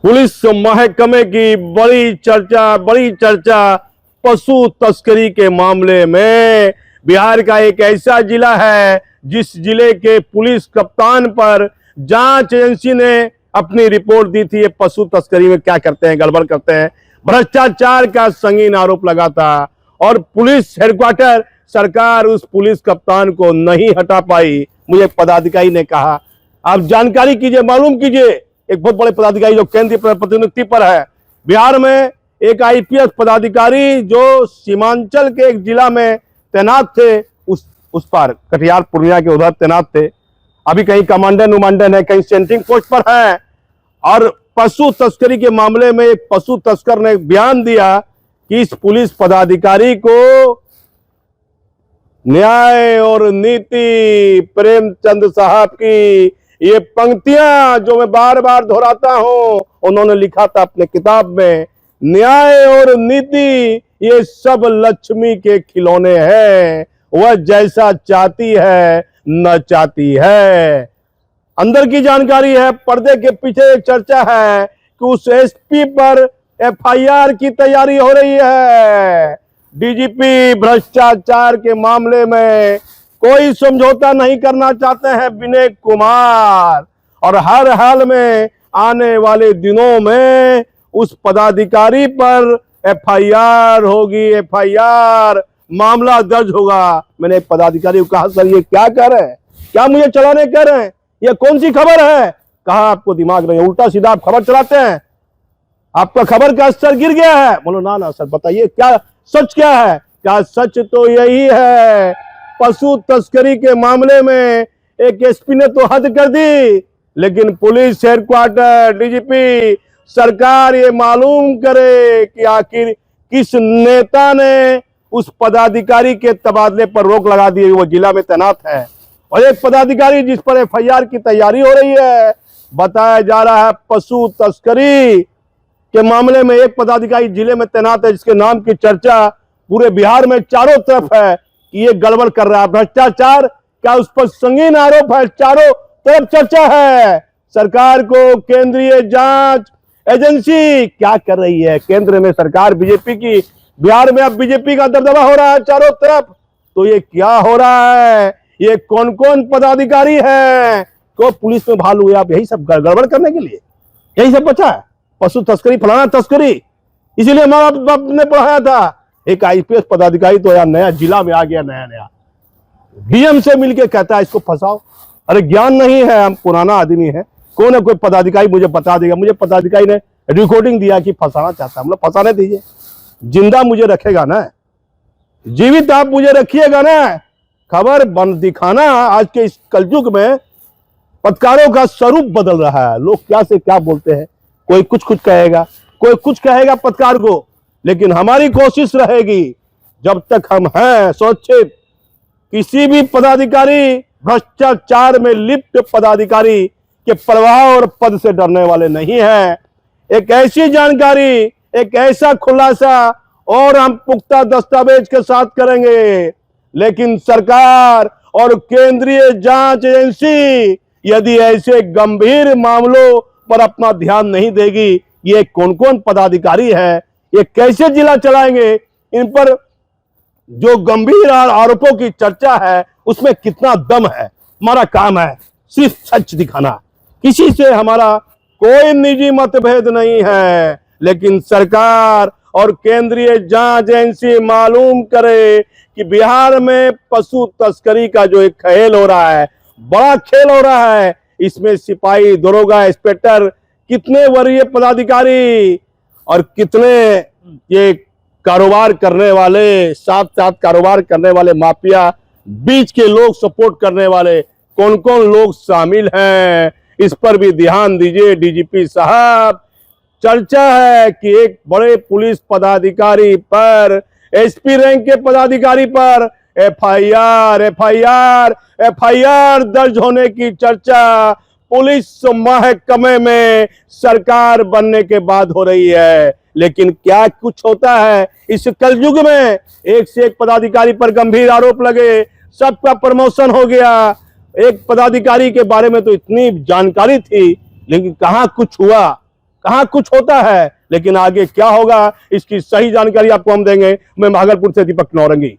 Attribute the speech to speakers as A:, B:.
A: Police महकमे की बड़ी चर्चा पशु तस्करी के मामले में। बिहार का एक ऐसा जिला है जिस जिले के पुलिस कप्तान पर जांच एजेंसी ने अपनी रिपोर्ट दी थी। ये पशु तस्करी में क्या करते हैं, गड़बड़ करते हैं, भ्रष्टाचार का संगीन आरोप लगा था और पुलिस हेडक्वार्टर सरकार उस पुलिस कप्तान को नहीं हटा पाई। मुझे पदाधिकारी ने कहा आप जानकारी कीजिए, मालूम कीजिए। एक बहुत बड़े पदाधिकारी जो केंद्रीय प्रतिनियुक्ति पर है, बिहार में एक आईपीएस पदाधिकारी जो सीमांचल के एक जिला में तैनात थे, उस पार कटिहार पूर्णिया के उधर तैनात थे। अभी कहीं कमांडर है, कहीं सेंट्रिंग पोस्ट पर है। और पशु तस्करी के मामले में एक पशु तस्कर ने बयान दिया कि इस पुलिस पदाधिकारी को न्याय और नीति, प्रेमचंद साहब की ये पंक्तियां जो मैं बार बार दोहराता हूं, उन्होंने लिखा था अपने किताब में, न्याय और नीति ये सब लक्ष्मी के खिलौने हैं, वह जैसा चाहती है न चाहती है। अंदर की जानकारी है, पर्दे के पीछे एक चर्चा है कि उस एसपी पर एफआईआर की तैयारी हो रही है। डीजीपी भ्रष्टाचार के मामले में कोई समझौता नहीं करना चाहते हैं विनय कुमार, और हर हाल में आने वाले दिनों में उस पदाधिकारी पर एफआईआर होगी, एफआईआर मामला दर्ज होगा। मैंने एक पदाधिकारी को कहा सर ये क्या कर रहे हैं, क्या मुझे चलाने कह रहे हैं, ये कौन सी खबर है? कहा आपको दिमाग नहीं, उल्टा सीधा आप खबर चलाते हैं, आपका खबर का स्तर गिर गया है। बोलो ना सर बताइए क्या सच क्या है? क्या सच तो यही है, पशु तस्करी के मामले में एक एसपी ने तो हद कर दी, लेकिन पुलिस हेडक्वार्टर, डीजीपी, सरकार ये मालूम करे कि आखिर किस नेता ने उस पदाधिकारी के तबादले पर रोक लगा दी। वो जिला में तैनात है और एक पदाधिकारी जिस पर एफआईआर की तैयारी हो रही है। बताया जा रहा है पशु तस्करी के मामले में एक पदाधिकारी जिले में तैनात है जिसके नाम की चर्चा पूरे बिहार में चारों तरफ है कि ये गड़बड़ कर रहा है, भ्रष्टाचार का उस पर संगीन आरोप है, चारों तरफ चर्चा है। सरकार को केंद्रीय जांच एजेंसी क्या कर रही है? केंद्र में सरकार बीजेपी की, बिहार में अब बीजेपी का दबदबा हो रहा है चारों तरफ। तो ये क्या हो रहा है? ये कौन कौन पदाधिकारी है को पुलिस में भालू हुए? आप यही सब गड़बड़ करने के लिए यही सब बचा है, पशु तस्करी, फलाना तस्करी। इसीलिए हमारा बाप ने पढ़ाया था। एक आईपीएस पदाधिकारी तो यार नया जिला में आ गया, नया डीएम से मिलके कहता है इसको फंसाओ। अरे ज्ञान नहीं है, हम पुराना आदमी है, कौन है कोई पदाधिकारी मुझे बता देगा। मुझे पदाधिकारी ने रिकॉर्डिंग दिया कि फंसाना चाहता है, हम लोग फंसाने दीजिए, जिंदा मुझे रखेगा ना, जीवित आप मुझे रखिएगा ना। खबर बंद दिखाना आज के इस कलयुग में पत्रकारों का स्वरूप बदल रहा है। लोग क्या से क्या बोलते हैं, कोई कुछ कहेगा, कोई कुछ कहेगा पत्रकार को, लेकिन हमारी कोशिश रहेगी जब तक हम हैं सुरक्षित, किसी भी पदाधिकारी, भ्रष्टाचार में लिप्त पदाधिकारी के प्रभाव और पद से डरने वाले नहीं हैं। एक ऐसी जानकारी, एक ऐसा खुलासा और हम पुख्ता दस्तावेज के साथ करेंगे, लेकिन सरकार और केंद्रीय जांच एजेंसी यदि ऐसे गंभीर मामलों पर अपना ध्यान नहीं देगी, ये कौन कौन पदाधिकारी है, ये कैसे जिला चलाएंगे, इन पर जो गंभीर आरोपों की चर्चा है उसमें कितना दम है। हमारा काम है सिर्फ सच दिखाना, किसी से हमारा कोई निजी मतभेद नहीं है, लेकिन सरकार और केंद्रीय जांच एजेंसी मालूम करे कि बिहार में पशु तस्करी का जो एक खेल हो रहा है, बड़ा खेल हो रहा है, इसमें सिपाही, दरोगा, इंस्पेक्टर, कितने वरीय पदाधिकारी और कितने ये कारोबार करने वाले, साथ साथ कारोबार करने वाले माफिया, बीच के लोग, सपोर्ट करने वाले कौन कौन लोग शामिल हैं, इस पर भी ध्यान दीजिए डीजीपी साहब। चर्चा है कि एक बड़े पुलिस पदाधिकारी पर, एसपी रैंक के पदाधिकारी पर एफआईआर दर्ज होने की चर्चा पुलिस महकमे में सरकार बनने के बाद हो रही है। लेकिन क्या कुछ होता है इस कलयुग में? एक से एक पदाधिकारी पर गंभीर आरोप लगे, सबका प्रमोशन हो गया। एक पदाधिकारी के बारे में तो इतनी जानकारी थी, लेकिन कहां कुछ हुआ, कहाँ कुछ होता है, लेकिन आगे क्या होगा इसकी सही जानकारी आपको हम देंगे। मैं भागलपुर से दीपक नौरंगी।